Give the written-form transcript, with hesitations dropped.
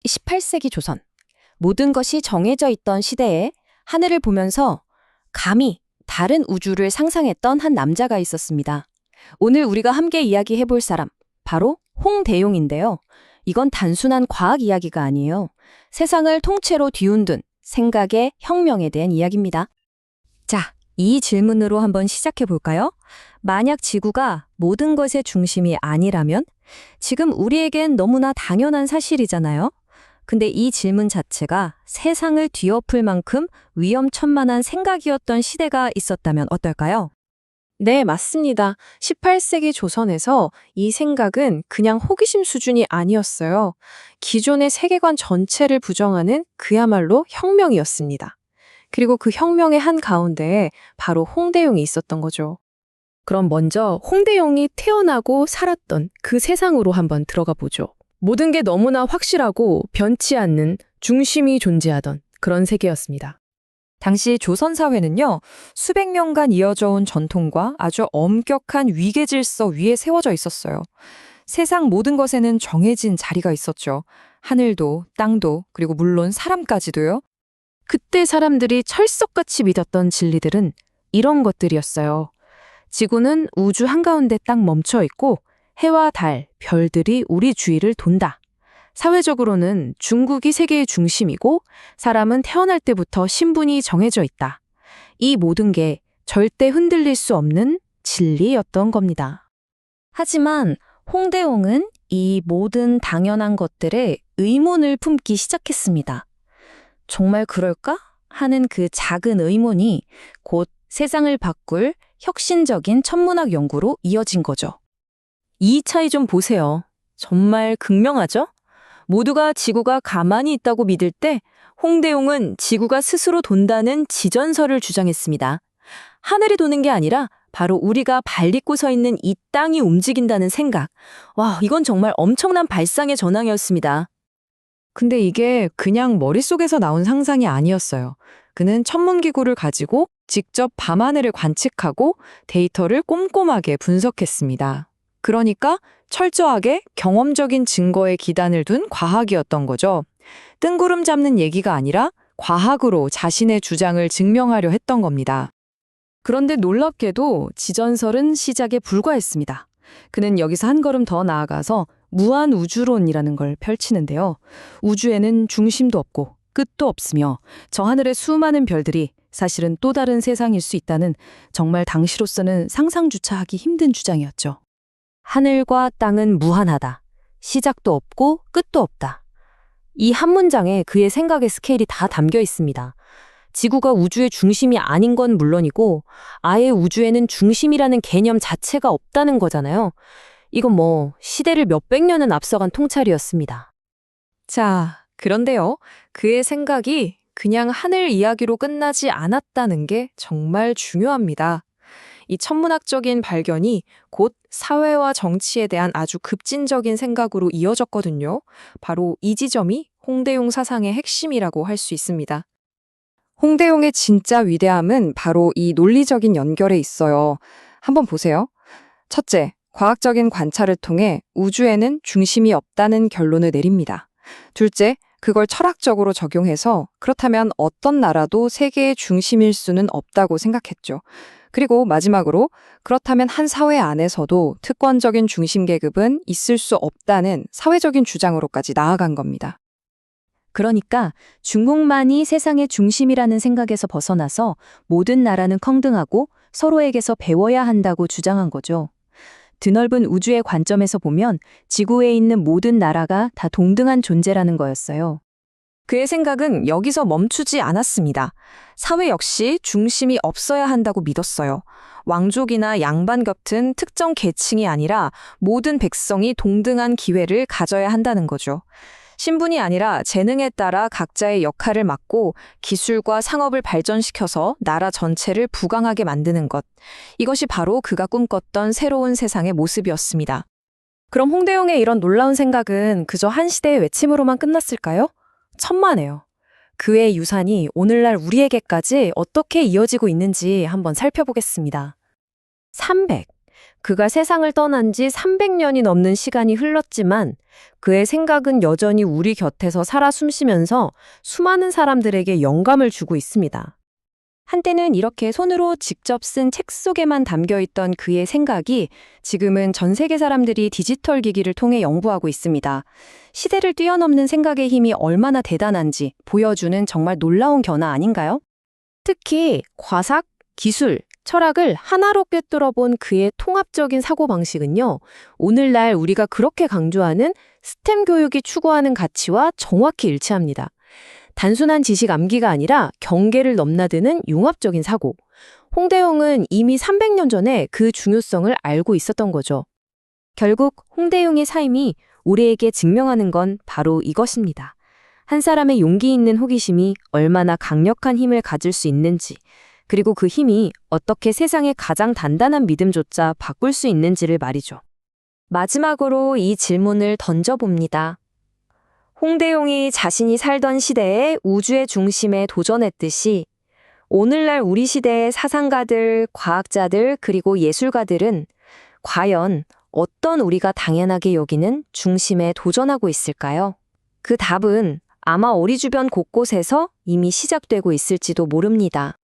18세기 조선. 모든 것이 정해져 있던 시대에 하늘을 보면서 감히 다른 우주를 상상했던 한 남자가 있었습니다. 오늘 우리가 함께 이야기해 볼 사람, 바로 홍대용인데요. 이건 단순한 과학 이야기가 아니에요. 세상을 통째로 뒤흔든 생각의 혁명에 대한 이야기입니다. 자, 이 질문으로 한번 시작해 볼까요? 만약 지구가 모든 것의 중심이 아니라면? 지금 우리에겐 너무나 당연한 사실이잖아요. 근데 이 질문 자체가 세상을 뒤엎을 만큼 위험천만한 생각이었던 시대가 있었다면 어떨까요? 네, 맞습니다. 18세기 조선에서 이 생각은 그냥 호기심 수준이 아니었어요. 기존의 세계관 전체를 부정하는 그야말로 혁명이었습니다. 그리고 그 혁명의 한 가운데에 바로 홍대용이 있었던 거죠. 그럼 먼저 홍대용이 태어나고 살았던 그 세상으로 한번 들어가 보죠. 모든 게 너무나 확실하고 변치 않는 중심이 존재하던 그런 세계였습니다. 당시 조선 사회는요, 수백 년간 이어져 온 전통과 아주 엄격한 위계 질서 위에 세워져 있었어요. 세상 모든 것에는 정해진 자리가 있었죠. 하늘도, 땅도, 그리고 물론 사람까지도요. 그때 사람들이 철석같이 믿었던 진리들은 이런 것들이었어요. 지구는 우주 한가운데 딱 멈춰 있고 해와 달, 별들이 우리 주위를 돈다. 사회적으로는 중국이 세계의 중심이고 사람은 태어날 때부터 신분이 정해져 있다. 이 모든 게 절대 흔들릴 수 없는 진리였던 겁니다. 하지만 홍대용은 이 모든 당연한 것들에 의문을 품기 시작했습니다. 정말 그럴까? 하는 그 작은 의문이 곧 세상을 바꿀 혁신적인 천문학 연구로 이어진 거죠. 이 차이 좀 보세요. 정말 극명하죠? 모두가 지구가 가만히 있다고 믿을 때 홍대용은 지구가 스스로 돈다는 지전설을 주장했습니다. 하늘이 도는 게 아니라 바로 우리가 발 딛고 서 있는 이 땅이 움직인다는 생각. 와, 이건 정말 엄청난 발상의 전환이었습니다. 근데 이게 그냥 머릿속에서 나온 상상이 아니었어요. 그는 천문기구를 가지고 직접 밤하늘을 관측하고 데이터를 꼼꼼하게 분석했습니다. 그러니까 철저하게 경험적인 증거에 기반을 둔 과학이었던 거죠. 뜬구름 잡는 얘기가 아니라 과학으로 자신의 주장을 증명하려 했던 겁니다. 그런데 놀랍게도 지전설은 시작에 불과했습니다. 그는 여기서 한 걸음 더 나아가서 무한우주론이라는 걸 펼치는데요. 우주에는 중심도 없고 끝도 없으며 저 하늘의 수많은 별들이 사실은 또 다른 세상일 수 있다는 정말 당시로서는 상상조차 하기 힘든 주장이었죠. 하늘과 땅은 무한하다. 시작도 없고 끝도 없다. 이 한 문장에 그의 생각의 스케일이 다 담겨 있습니다. 지구가 우주의 중심이 아닌 건 물론이고 아예 우주에는 중심이라는 개념 자체가 없다는 거잖아요. 이건 시대를 몇백 년은 앞서간 통찰이었습니다. 자, 그런데요. 그의 생각이 그냥 하늘 이야기로 끝나지 않았다는 게 정말 중요합니다. 이 천문학적인 발견이 곧 사회와 정치에 대한 아주 급진적인 생각으로 이어졌거든요. 바로 이 지점이 홍대용 사상의 핵심이라고 할 수 있습니다. 홍대용의 진짜 위대함은 바로 이 논리적인 연결에 있어요. 한번 보세요. 첫째, 과학적인 관찰을 통해 우주에는 중심이 없다는 결론을 내립니다. 둘째, 그걸 철학적으로 적용해서 그렇다면 어떤 나라도 세계의 중심일 수는 없다고 생각했죠. 그리고 마지막으로 그렇다면 한 사회 안에서도 특권적인 중심 계급은 있을 수 없다는 사회적인 주장으로까지 나아간 겁니다. 그러니까 중국만이 세상의 중심이라는 생각에서 벗어나서 모든 나라는 평등하고 서로에게서 배워야 한다고 주장한 거죠. 드넓은 우주의 관점에서 보면 지구에 있는 모든 나라가 다 동등한 존재라는 거였어요. 그의 생각은 여기서 멈추지 않았습니다. 사회 역시 중심이 없어야 한다고 믿었어요. 왕족이나 양반 같은 특정 계층이 아니라 모든 백성이 동등한 기회를 가져야 한다는 거죠. 신분이 아니라 재능에 따라 각자의 역할을 맡고 기술과 상업을 발전시켜서 나라 전체를 부강하게 만드는 것. 이것이 바로 그가 꿈꿨던 새로운 세상의 모습이었습니다. 그럼 홍대용의 이런 놀라운 생각은 그저 한 시대의 외침으로만 끝났을까요? 천만에요. 그의 유산이 오늘날 우리에게까지 어떻게 이어지고 있는지 한번 살펴보겠습니다. 300. 그가 세상을 떠난 지 300년이 넘는 시간이 흘렀지만 그의 생각은 여전히 우리 곁에서 살아 숨쉬면서 수많은 사람들에게 영감을 주고 있습니다. 한때는 이렇게 손으로 직접 쓴 책 속에만 담겨 있던 그의 생각이 지금은 전 세계 사람들이 디지털 기기를 통해 연구하고 있습니다. 시대를 뛰어넘는 생각의 힘이 얼마나 대단한지 보여주는 정말 놀라운 변화 아닌가요? 특히 과학, 기술, 철학을 하나로 꿰뚫어 본 그의 통합적인 사고방식은요, 오늘날 우리가 그렇게 강조하는 스템 교육이 추구하는 가치와 정확히 일치합니다. 단순한 지식 암기가 아니라 경계를 넘나드는 융합적인 사고. 홍대용은 이미 300년 전에 그 중요성을 알고 있었던 거죠. 결국 홍대용의 삶이 우리에게 증명하는 건 바로 이것입니다. 한 사람의 용기 있는 호기심이 얼마나 강력한 힘을 가질 수 있는지, 그리고 그 힘이 어떻게 세상의 가장 단단한 믿음조차 바꿀 수 있는지를 말이죠. 마지막으로 이 질문을 던져봅니다. 홍대용이 자신이 살던 시대에 우주의 중심에 도전했듯이 오늘날 우리 시대의 사상가들, 과학자들, 그리고 예술가들은 과연 어떤 우리가 당연하게 여기는 중심에 도전하고 있을까요? 그 답은 아마 우리 주변 곳곳에서 이미 시작되고 있을지도 모릅니다.